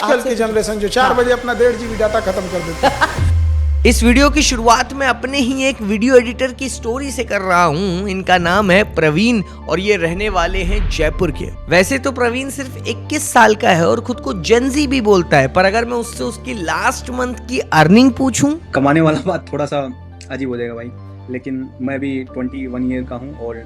आजकल की जनरेशन जो 4 बजे अपना 1.5 GB डाटा खत्म कर देती है। इस वीडियो की शुरुआत में अपने ही एक वीडियो एडिटर की स्टोरी से कर रहा हूँ। इनका नाम है प्रवीण और ये रहने वाले हैं जयपुर के। वैसे तो प्रवीण सिर्फ 21 साल का है और खुद को जेनजी भी बोलता है, पर अगर मैं उससे उसकी लास्ट मंथ की अर्निंग पूछूं, कमाने वाला बात थोड़ा सा अजीब हो जाएगा भाई, लेकिन मैं भी 21 ईयर का हूँ और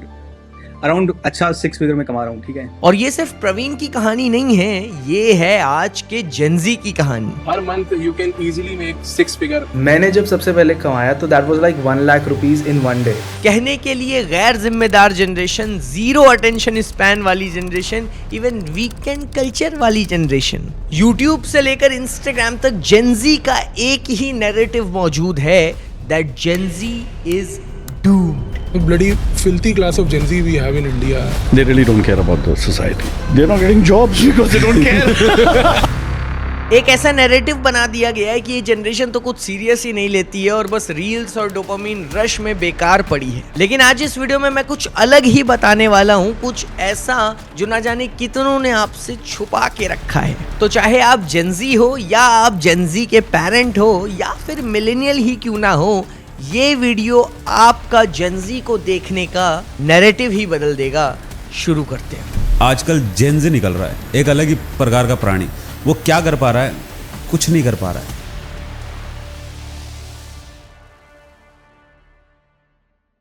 अराउंड अच्छा 6 फिगर में कमा रहा हूँ, ठीक है। और ये सिर्फ प्रवीण की कहानी नहीं है, ये है आज के जेनजी की कहानी। हर month you can easily make 6 figure. मैंने जब सबसे पहले कमाया तो that was like 1 lakh rupees in 1 day. कहने के लिए गैर जिम्मेदार जनरेशन, जीरो अटेंशन स्पैन वाली जनरेशन, इवन वीकेंड कल्चर वाली जनरेशन। यूट्यूब से लेकर इंस्टाग्राम तक जेनजी का एक ही नैरेटिव मौजूद है, that Gen Z is doomed. Bloody filthy class of Gen Z we have in India. They really don't care about the society. They're not getting jobs because they don't care. एक ऐसा narrative बना दिया गया है कि ये जनरेशन तो कुछ सीरियस ही नहीं लेती है और बस रील्स और डोपामिन रश में बेकार पड़ी है। लेकिन आज इस वीडियो में मैं कुछ अलग ही बताने वाला हूँ, कुछ ऐसा जो ना जाने कितनों ने आपसे छुपा के रखा है। तो चाहे आप जेनजी हो या आप जेनजी के पेरेंट हो या फिर मिलेनियल ही क्यों ना हो, ये वीडियो आपका जेनजी को देखने का नैरेटिव ही बदल देगा। शुरू करते हैं। आजकल जेनजी निकल रहा है, एक अलग ही प्रकार का प्राणी। वो क्या कर पा रहा है? कुछ नहीं कर पा रहा है।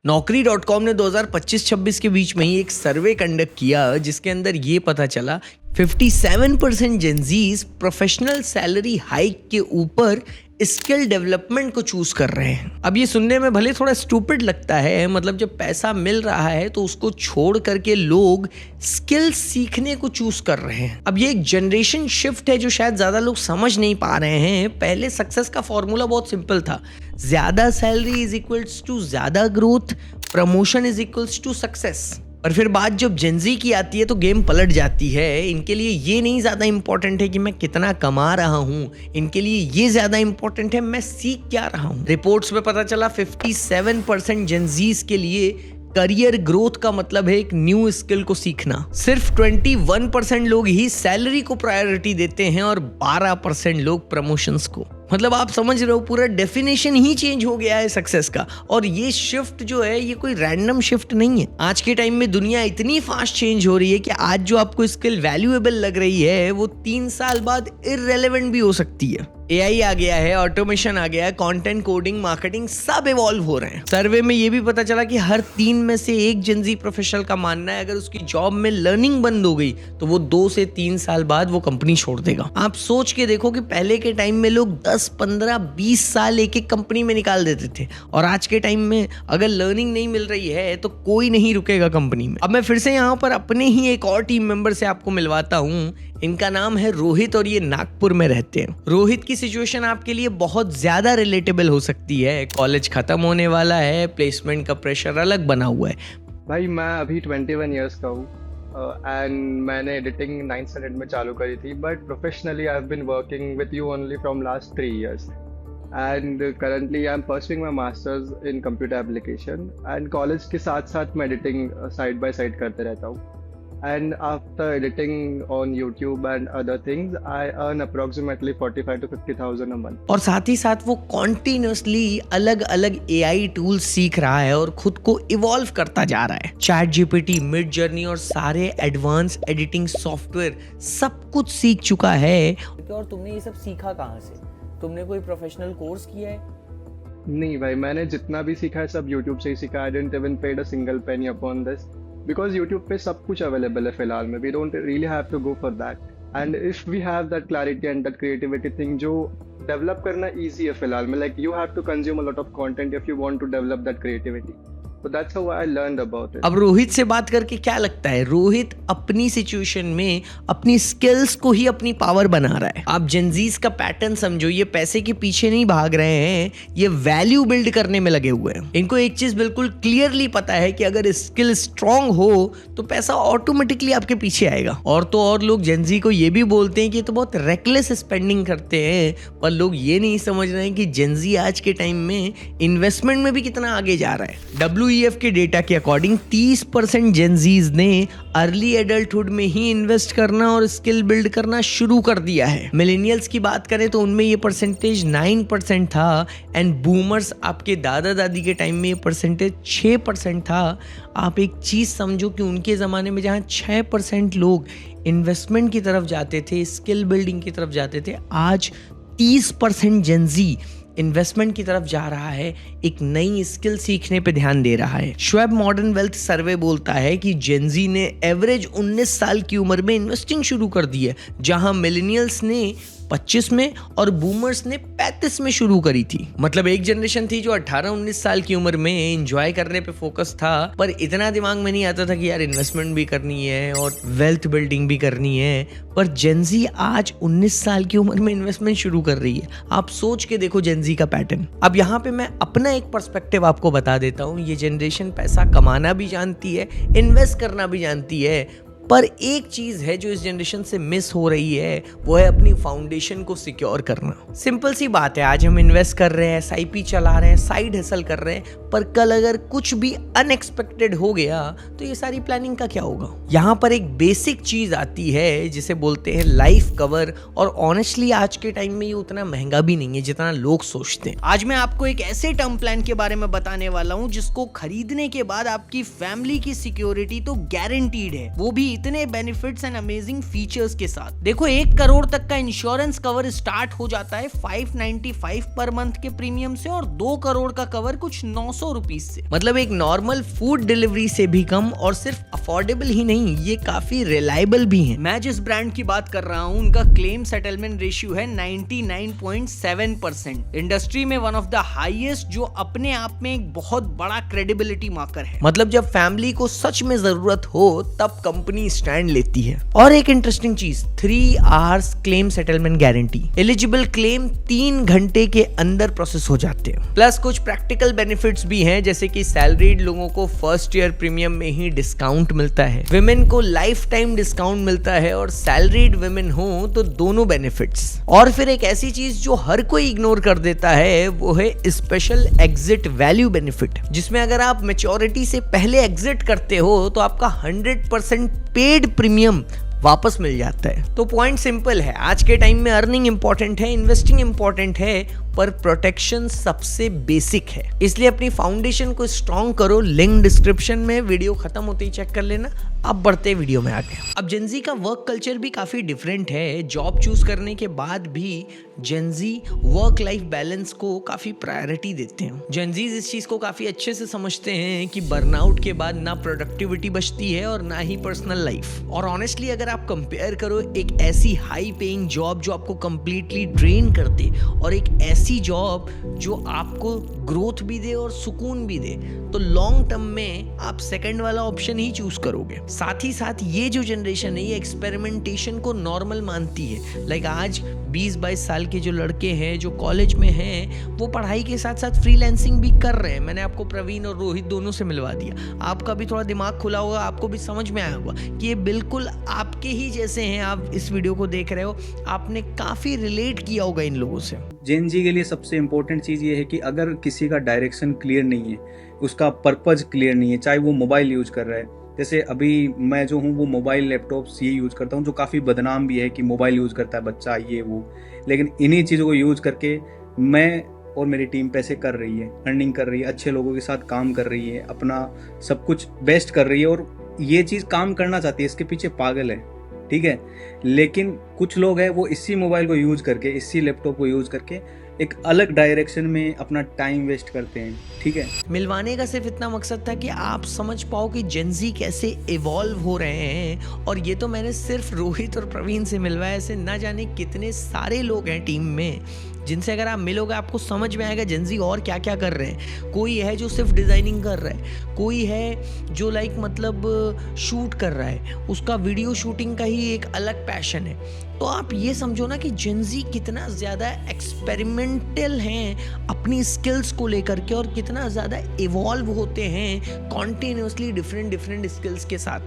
Naukri.com ने 2025-26 के बीच में ही एक सर्वे कंडक्ट किया जिसके अंदर ये पता चला 57% जेनजीज प्रोफेशनल सैलरी हाइक के ऊपर स्किल डेवलपमेंट को चूज कर रहे हैं। अब ये सुनने में भले थोड़ा स्टूपिड लगता है, मतलब जब पैसा मिल रहा है तो उसको छोड़ करके लोग स्किल सीखने को चूज कर रहे हैं। अब ये एक जनरेशन शिफ्ट है जो शायद ज्यादा लोग समझ नहीं पा रहे हैं। पहले सक्सेस का फॉर्मूला बहुत सिंपल था, ज्यादा सैलरी इज इक्वल्स टू ज्यादा growth, promotion is equals to success. और फिर बात जब जेनजी की आती है तो गेम पलट जाती है। इनके लिए ये नहीं ज़्यादा इंपॉर्टेंट है कि मैं कितना कमा रहा हूँ, इनके लिए ये ज़्यादा इंपॉर्टेंट है मैं सीख क्या रहा हूँ। रिपोर्ट्स में पता चला 57% जेनजीज के लिए करियर ग्रोथ का मतलब है एक न्यू स्किल को सीखना। सिर्फ 21% लोग ही सैलरी को प्रायोरिटी देते हैं और 12% लोग प्रमोशंस को। मतलब आप समझ रहे हो, पूरा डेफिनेशन ही चेंज हो गया है सक्सेस का। और ये शिफ्ट जो है ये कोई रैंडम शिफ्ट नहीं है। आज के टाइम में दुनिया इतनी फास्ट चेंज हो रही है कि आज जो आपको स्किल वैल्यूएबल लग रही है वो 3 साल बाद इररेलेवेंट भी हो सकती है। एआई आ गया है, ऑटोमेशन आ गया है, कंटेंट कोडिंग, मार्केटिंग सब इवॉल्व हो रहे हैं। सर्वे में ये भी पता चला कि हर 3 में से एक जेनजी प्रोफेशनल का मानना है अगर उसकी जॉब में लर्निंग बंद हो गई तो वो 2 से 3 साल बाद वो कंपनी छोड़ देगा। आप सोच के देखो कि पहले के टाइम में लोग 10, 15, 20 साल एक एक कंपनी में निकाल देते थे और आज के टाइम में अगर लर्निंग नहीं मिल रही है तो कोई नहीं रुकेगा कंपनी में। अब मैं फिर से यहाँ पर अपने ही एक और टीम मेंबर से आपको मिलवाता हूँ। इनका नाम है रोहित और ये नागपुर में रहते हैं। रोहित की सिचुएशन आपके लिए बहुत ज्यादा रिलेटेबल हो सकती है। कॉलेज खत्म होने वाला है, प्लेसमेंट का प्रेशर अलग बना हुआ है। भाई मैं अभी 21 ईयर्स का हूँ एंड मैंने एडिटिंग 9th स्टैंडर्ड में चालू करी थी, but professionally I have been working with you only from last 3 years and currently I am pursuing my masters in computer application and college के साथ साथ मैं एडिटिंग साइड बाय साइड करते रहता हूँ। And after editing on YouTube and other things, I earn approximately 45 to 50,000 a month. और साथ ही साथ वो कॉन्टिन्यूसली अलग अलग AI टूल्स सीख रहा है और खुद को इवॉल्व करता जा रहा है। ChatGPT, Midjourney और सारे एडवांस एडिटिंग सॉफ्टवेयर सब कुछ सीख चुका है। और तुमने ये सब सीखा कहाँ से? तुमने कोई प्रोफेशनल कोर्स किया है? नहीं भाई, मैंने जितना भी सीखा है सब YouTube से ही सीखा। I didn't even paid a single penny upon this. Because YouTube पे सब कुछ अवेलेबल है फिलहाल में। We don't really have to go for that and if we have that clarity and that creativity thing जो develop करना easy है फिलहाल में। Like you have to consume a lot of content if you want to develop that creativity. So that's how I learned about it. अब रोहित से बात करके क्या लगता है? रोहित अपनी सिचुएशन में अपनी स्किल्स को ही अपनी पावर बना रहा है। आप जेनजीज का पैटर्न समझो, ये पैसे के पीछे नहीं भाग रहे हैं, ये वैल्यू बिल्ड करने में लगे हुए हैं। इनको एक चीज बिल्कुल क्लियरली पता है कि अगर स्किल स्ट्रांग हो तो पैसा ऑटोमेटिकली आपके पीछे आएगा। और तो और लोग जेनजी को ये भी बोलते हैं कि ये तो बहुत रेकलेस स्पेंडिंग करते हैं, पर लोग ये नहीं समझ रहे हैं कि जेनजी आज के टाइम में इन्वेस्टमेंट में भी कितना आगे जा रहा है। WEF के डेटा के अकॉर्डिंग 30% जेनजीज ने अर्ली एडल्टहुड में ही इन्वेस्ट करना और स्किल बिल्ड करना शुरू कर दिया है। मिलेनियल्स की बात करें तो उनमें ये परसेंटेज 9% था एंड बूमर्स आपके दादा दादी के टाइम में ये परसेंटेज 6% था। आप एक चीज समझो कि उनके ज़माने में जहाँ 6% लोग इन्वेस्टमेंट की तरफ जाते थे, स्किल बिल्डिंग की तरफ जाते थे, आज 30% जेनजी इन्वेस्टमेंट की तरफ जा रहा है, एक नई स्किल सीखने पे ध्यान दे रहा है। श्वेब मॉडर्न वेल्थ सर्वे बोलता है कि जेनजी ने एवरेज 19 साल की उम्र में इन्वेस्टिंग शुरू कर दी है, जहां मिलेनियल्स ने 25 में और बूमर्स ने 35 में शुरू करी थी। मतलब एक जनरेशन थी जो 18-19 साल की उम्र में एंजॉय करने पे फोकस था, पर इतना दिमाग में नहीं आता था कि यार इन्वेस्टमेंट भी करनी है और वेल्थ बिल्डिंग भी करनी है। पर जेनजी आज 19 साल की उम्र में इन्वेस्टमेंट शुरू कर रही है। आप सोच के देखो जेनजी का पैटर्न। अब यहाँ पे मैं अपना एक पर्सपेक्टिव आपको बता देता हूँ। ये जनरेशन पैसा कमाना भी जानती है, इन्वेस्ट करना भी जानती है, पर एक चीज है जो इस जनरेशन से मिस हो रही है, वो है अपनी फाउंडेशन को सिक्योर करना। सिंपल सी बात है, आज हम इन्वेस्ट कर रहे हैं, SIP चला रहे हैं, साइड हसल कर रहे हैं, पर कल अगर कुछ भी अनएक्सपेक्टेड हो गया तो ये सारी प्लानिंग का क्या होगा। यहाँ पर एक बेसिक चीज आती है जिसे बोलते हैं लाइफ कवर, और ऑनेस्टली आज के टाइम में ये उतना महंगा भी नहीं है जितना लोग सोचते हैं। आज मैं आपको एक ऐसे टर्म प्लान के बारे में बताने वाला हूँ जिसको खरीदने के बाद आपकी फैमिली की सिक्योरिटी तो गारंटीड है, वो भी इतने बेनिफिट्स एंड अमेजिंग फीचर्स के साथ। देखो 1 करोड़ तक का इंश्योरेंस कवर स्टार्ट हो जाता है 595 पर मंथ के प्रीमियम से, और 2 करोड़ का कवर कुछ 900 रुपीज से। मतलब एक नॉर्मल फूड डिलीवरी से भी कम, और सिर्फ अफोर्डेबल ही नहीं, ये काफी रिलायबल भी है। मैं जिस ब्रांड की बात कर रहा हूँ उनका क्लेम सेटलमेंट रेशियो है 99.7%। इंडस्ट्री में वन ऑफ द हाईएस्ट, जो अपने आप में एक बहुत बड़ा क्रेडिबिलिटी मार्कर है। मतलब जब फैमिली को सच में जरूरत हो तब कंपनी स्टैंड लेती है। और एक इंटरेस्टिंग चीज, 3 hours claim settlement guarantee. Eligible claim 3 घंटे के अंदर प्रोसेस हो जाते हैं। प्लस कुछ प्रैक्टिकल बेनिफिट्स भी हैं, जैसे कि सैलरीड लोगों को फर्स्ट ईयर प्रीमियम में ही डिस्काउंट मिलता है, विमेन को लाइफ टाइम डिस्काउंट मिलता है, और सैलरीड विमेन हो तो दोनों बेनिफिट्स। और फिर एक ऐसी चीज जो हर कोई इग्नोर कर देता है, वो है स्पेशल एग्जिट वैल्यू बेनिफिट, जिसमें अगर आप मैच्योरिटी से पहले एग्जिट करते हो तो आपका 100% पेड प्रीमियम वापस मिल जाता है। तो पॉइंट सिंपल है, आज के टाइम में अर्निंग इंपॉर्टेंट है, इन्वेस्टिंग इंपॉर्टेंट है, पर प्रोटेक्शन सबसे बेसिक है। इसलिए अपनी फाउंडेशन को स्ट्रॉन्ग करो। लिंक डिस्क्रिप्शन में, वीडियो खत्म होते ही चेक कर लेना। अब बढ़ते वीडियो में आगे। अब जेनजी का वर्क कल्चर भी काफी डिफरेंट है। जॉब चूज करने के बाद भी जेनजी वर्क लाइफ बैलेंस को काफी प्रायोरिटी देते हैं। जेनजीज इस चीज को काफी अच्छे से समझते हैं कि बर्नआउट के बाद ना प्रोडक्टिविटी बचती है और ना ही पर्सनल लाइफ। और ऑनेस्टली अगर आप कंपेयर करो एक ऐसी हाई पेइंग जॉब जो आपको कंप्लीटली ड्रेन कर दे और एक ऐसी जॉब जो आपको ग्रोथ भी दे और सुकून भी दे, तो लॉन्ग टर्म में आप सेकंड वाला ऑप्शन ही चूज करोगे। साथ ही साथ ये जो जनरेशन है ये एक्सपेरिमेंटेशन को नॉर्मल मानती है। लाइक आज 20-22 साल के जो लड़के हैं जो कॉलेज में हैं, वो पढ़ाई के साथ साथ फ्रीलांसिंग भी कर रहे हैं। मैंने आपको प्रवीण और रोहित दोनों से मिलवा दिया। आपका भी थोड़ा दिमाग खुला होगा, आपको भी समझ में आया होगा कि ये बिल्कुल आपके ही जैसे हैं। आप इस वीडियो को देख रहे हो, आपने काफी रिलेट किया होगा इन लोगों से। जेन जी के लिए सबसे इम्पोर्टेंट चीज़ ये है कि अगर किसी का डायरेक्शन क्लियर नहीं है, उसका पर्पज क्लियर नहीं है, चाहे वो मोबाइल यूज कर रहा है, जैसे अभी मैं जो हूँ वो मोबाइल लैपटॉप्स ये यूज़ करता हूँ, जो काफ़ी बदनाम भी है कि मोबाइल यूज़ करता है बच्चा ये वो, लेकिन इन्हीं चीज़ों को यूज़ करके मैं और मेरी टीम पैसे कर रही है, अर्निंग कर रही है, अच्छे लोगों के साथ काम कर रही है, अपना सब कुछ बेस्ट कर रही है, और ये चीज़ काम करना चाहती है, इसके पीछे पागल है, ठीक है। लेकिन कुछ लोग हैं वो इसी मोबाइल को यूज़ करके, इसी लैपटॉप को यूज़ करके एक अलग डायरेक्शन में अपना टाइम वेस्ट करते हैं, ठीक है। मिलवाने का सिर्फ इतना मकसद था कि आप समझ पाओ कि जेनजी कैसे इवॉल्व हो रहे हैं। और ये तो मैंने सिर्फ रोहित और प्रवीण से मिलवाया, ऐसे ना जाने कितने सारे लोग हैं टीम में जिनसे अगर आप मिलोगे आपको समझ में आएगा जेनजी और क्या क्या कर रहे हैं। कोई है जो सिर्फ डिज़ाइनिंग कर रहा है, कोई है जो लाइक मतलब शूट कर रहा है, उसका वीडियो शूटिंग का ही एक अलग पैशन है। तो आप ये समझो ना कि जेनजी कितना ज़्यादा एक्सपेरिमेंटल हैं अपनी स्किल्स को लेकर के, और कितना ज़्यादा इवॉल्व होते हैं कॉन्टिन्यूसली डिफरेंट स्किल्स के साथ।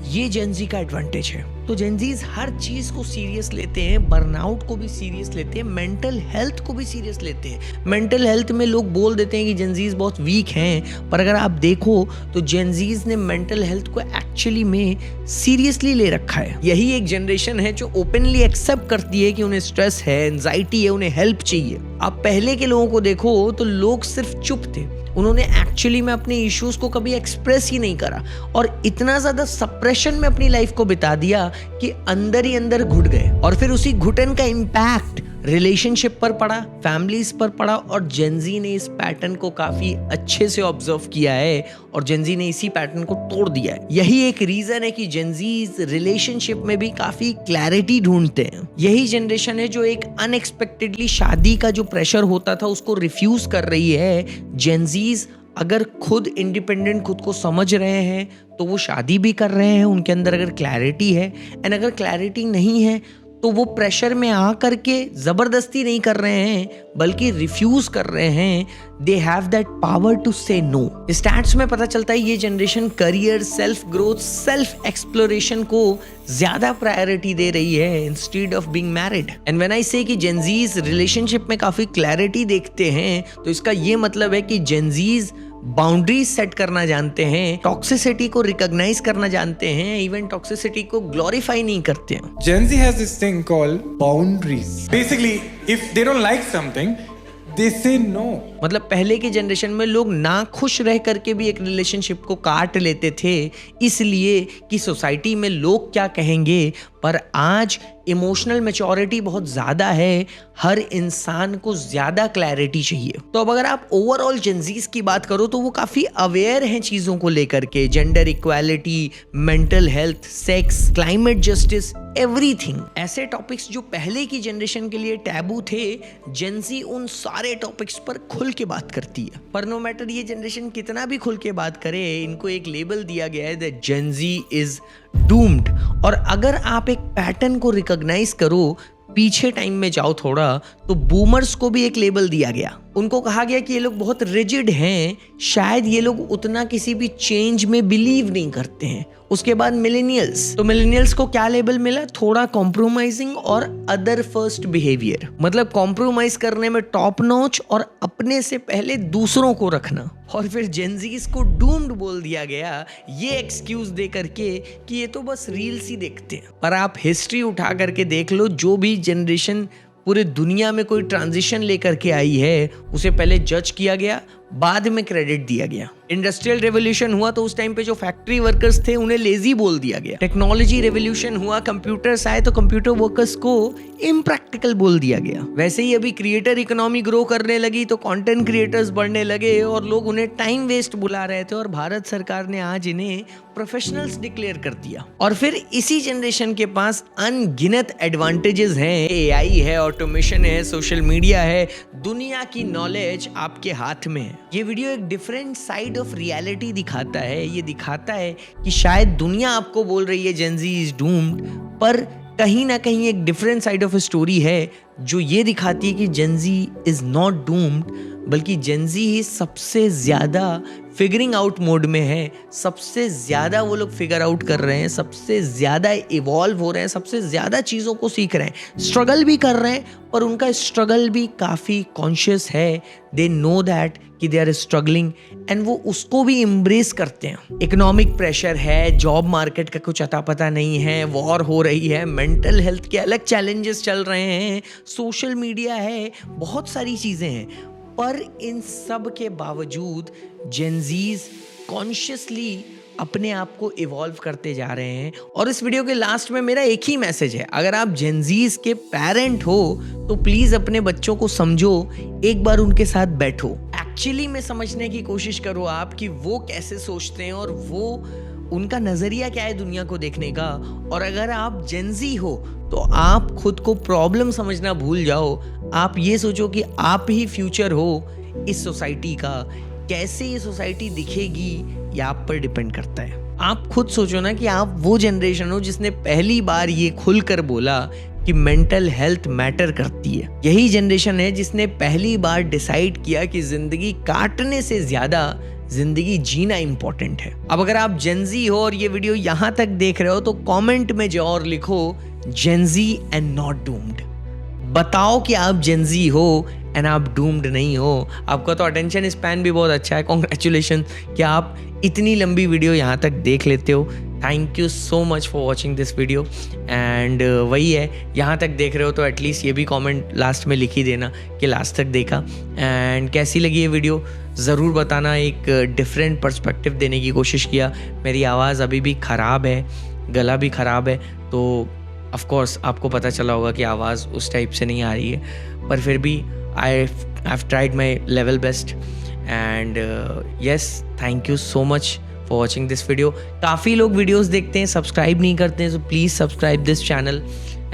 ये जेनजी का एडवांटेज है। तो जेनजीज हर चीज को सीरियस लेते हैं, बर्नआउट को भी सीरियस लेते हैं, मेंटल हेल्थ को भी सीरियस लेते हैं। मेंटल हेल्थ में लोग बोल देते हैं कि जेनजीज बहुत वीक हैं, पर अगर आप देखो तो जेनजीज ने मेंटल हेल्थ को एक्चुअली में सीरियसली ले रखा है। यही एक जनरेशन है जो ओपनली एक्सेप्ट करती है कि उन्हें स्ट्रेस है, एंजाइटी है, उन्हें हेल्प चाहिए। आप पहले के लोगों को देखो तो लोग सिर्फ चुप थे, उन्होंने एक्चुअली में अपने इश्यूज को कभी एक्सप्रेस ही नहीं करा और इतना ज्यादा सप्रेशन में अपनी लाइफ को बिता दिया कि अंदर ही अंदर घुट गए। और फिर उसी घुटन का इम्पैक्ट रिलेशनशिप पर पड़ा, फैमिलीज पर पड़ा और जेनजी ने इस पैटर्न को काफी अच्छे से ऑब्जर्व किया है और जेनजी ने इसी पैटर्न को तोड़ दिया है। यही एक रीजन है कि जेनजीज रिलेशनशिप में भी काफी क्लैरिटी ढूंढते हैं। यही जनरेशन है जो एक अनएक्सपेक्टेडली शादी का जो प्रेशर होता था उसको रिफ्यूज कर रही है। जेनजीज अगर खुद इंडिपेंडेंट खुद को समझ रहे हैं तो वो शादी भी कर रहे हैं, उनके अंदर अगर क्लैरिटी है। एंड अगर क्लैरिटी नहीं है तो वो प्रेशर में आ करके जबरदस्ती नहीं कर रहे हैं बल्कि रिफ्यूज कर रहे हैं। They have that power to say no. Stats में पता चलता है ये generation career, self growth, self exploration को ज्यादा प्रायोरिटी दे रही है instead of being married. And when I say कि जेनजीज रिलेशनशिप में काफी क्लैरिटी देखते हैं तो इसका ये मतलब है कि जेनजीज बाउंड्रीज सेट करना जानते हैं, टॉक्सिसिटी को रिकॉग्नाइज करना जानते हैं, इवन टॉक्सिसिटी को ग्लोरीफाई नहीं करते हैं। Gen Z has this thing called boundaries. Basically, if they don't like something, they say no. मतलब पहले के जनरेशन में लोग ना खुश रह करके भी एक रिलेशनशिप को काट लेते थे इसलिए कि सोसाइटी में लोग क्या कहेंगे। पर आज इमोशनल मैच्योरिटी बहुत ज्यादा है, हर इंसान को ज्यादा क्लैरिटी चाहिए। तो अब अगर आप ओवरऑल जेनजीज की बात करो तो वो काफी अवेयर हैं चीजों को लेकर के, gender equality, mental health, sex, climate justice, everything. ऐसे टॉपिक्स जो पहले की जनरेशन के लिए टैबू थे, जेनजी उन सारे टॉपिक्स पर खुल के बात करती है। पर नो मैटर ये जनरेशन कितना भी खुल के बात करे, इनको एक लेबल दिया गया है दैट जेनजी इज डूम्ड। और अगर आप एक पैटर्न को रिकॉग्नाइज करो, पीछे टाइम में जाओ थोड़ा, तो बूमर्स को भी एक लेबल दिया गया। उनको कहा गया कि ये लोग बहुत रिजिड हैं, शायद ये लोग उतना किसी भी चेंज में बिलीव नहीं करते हैं। उसके बाद मिलेनियल्स, तो मिलेनियल्स को क्या लेबल मिला? थोड़ा कॉम्प्रोमाइजिंग और अदर फर्स्ट बिहेवियर, मतलब कॉम्प्रोमाइज करने में टॉप नॉच और अपने से पहले दूसरों को रखना। और फिर जेनजीज को डूम्ड बोल दिया गया ये एक्सक्यूज दे करके कि ये तो बस रील्स ही देखते हैं। पर आप हिस्ट्री उठा करके देख लो, जो भी जनरेशन पूरे दुनिया में कोई ट्रांजिशन लेकर के आई है उसे पहले जज किया गया, बाद में क्रेडिट दिया गया। इंडस्ट्रियल रेवोल्यूशन हुआ तो उस टाइम पे जो फैक्ट्री वर्कर्स थे उन्हें लेजी बोल दिया गया। टेक्नोलॉजी रेवोल्यूशन हुआ, कंप्यूटर्स आए तो कंप्यूटर वर्कर्स को इम्प्रैक्टिकल बोल दिया गया। वैसे ही अभी क्रिएटर इकोनॉमी ग्रो करने लगी तो कंटेंट क्रिएटर्स बढ़ने लगे और लोग उन्हें टाइम वेस्ट बुला रहे थे और भारत सरकार ने आज इन्हें प्रोफेशनल्स डिक्लेयर कर दिया। और फिर इसी जनरेशन के पास अनगिनत एडवांटेजेस हैं, एआई है, ऑटोमेशन है, सोशल मीडिया है, दुनिया की नॉलेज आपके हाथ में है। ये वीडियो एक डिफरेंट साइड ऑफ रियलिटी दिखाता है। ये दिखाता है कि शायद दुनिया आपको बोल रही है जेनजी इज डूम्ड, पर कहीं ना कहीं एक डिफरेंट साइड ऑफ स्टोरी है जो ये दिखाती है कि जेनजी इज नॉट डूम्ड, बल्कि जेनजी ही सबसे ज्यादा फिगरिंग आउट मोड में है। सबसे ज्यादा वो लोग फिगर आउट कर रहे हैं, सबसे ज्यादा इवॉल्व हो रहे हैं, सबसे ज्यादा चीजों को सीख रहे हैं, स्ट्रगल भी कर रहे हैं, पर उनका स्ट्रगल भी काफी कॉन्शियस है। दे नो दैट कि दे आर स्ट्रगलिंग एंड वो उसको भी एम्ब्रेस करते हैं। इकोनॉमिक प्रेशर है, जॉब मार्केट का कुछ अता पता नहीं है, वॉर हो रही है, मेंटल हेल्थ के अलग चैलेंजेस चल रहे हैं, सोशल मीडिया है, बहुत सारी चीजें हैं। पर इन सब के बावजूद जेनजीज कॉन्शियसली अपने आप को इवॉल्व करते जा रहे हैं। और इस वीडियो के लास्ट में मेरा एक ही मैसेज है, अगर आप जेनजीज के पेरेंट हो तो प्लीज अपने बच्चों को समझो, एक बार उनके साथ बैठो, एक्चुअली में समझने की कोशिश करो आप कि वो कैसे सोचते हैं और वो उनका नजरिया क्या है दुनिया को देखने का। और अगर आप जेनजी हो तो आप खुद को प्रॉब्लम समझना भूल जाओ, आप ये सोचो कि आप ही फ्यूचर हो इस सोसाइटी का। कैसे ये सोसाइटी दिखेगी ये आप पर डिपेंड करता है। आप खुद सोचो ना कि आप वो जनरेशन हो जिसने पहली बार ये खुलकर बोला कि मेंटल हेल्थ मैटर करती है। यही जनरेशन है जिसने पहली बार डिसाइड किया कि जिंदगी काटने से ज्यादा जिंदगी जीना इंपॉर्टेंट है। अब अगर आप जेंजी हो और ये वीडियो यहाँ तक देख रहे हो तो कमेंट में जरूर लिखो जेंजी एंड नॉट डूम्ड। बताओ कि आप जेंजी हो एंड आप डूम्ड नहीं हो। आपका तो अटेंशन स्पैन भी बहुत अच्छा है। कॉन्ग्रेचुलेशन कि आप इतनी लंबी वीडियो यहाँ तक देख लेते हो। Thank you so much for watching this video. And वही है, यहाँ तक देख रहे हो तो एटलीस्ट ये भी कमेंट लास्ट में लिख ही देना कि लास्ट तक देखा। एंड कैसी लगी ये वीडियो ज़रूर बताना। एक डिफरेंट पर्सपेक्टिव देने की कोशिश किया। मेरी आवाज़ अभी भी ख़राब है, गला भी ख़राब है, तो ऑफ कोर्स आपको पता चला होगा कि आवाज़ उस टाइप से नहीं आ रही है, पर फिर भी I have tried my level best. And yes, thank you so much for watching this video. काफ़ी लोग वीडियोस देखते हैं, सब्सक्राइब नहीं करते हैं, so please subscribe this channel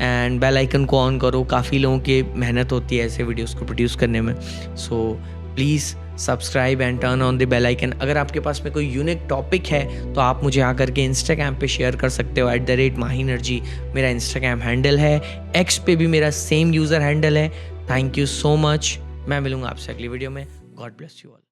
and bell icon को ऑन करो। काफ़ी लोगों की मेहनत होती है ऐसे वीडियोस को प्रोड्यूस करने में, so please subscribe and turn on the bell icon. अगर आपके पास में कोई यूनिक टॉपिक है तो आप मुझे आकर के इंस्टाग्राम पे शेयर कर सकते हो। @mahinergy मेरा इंस्टाग्राम हैंडल है। एक्स पे भी मेरा सेम यूज़र हैंडल है। Thank you so much. मैं मिलूँगा आपसे अगली वीडियो में। God bless you all.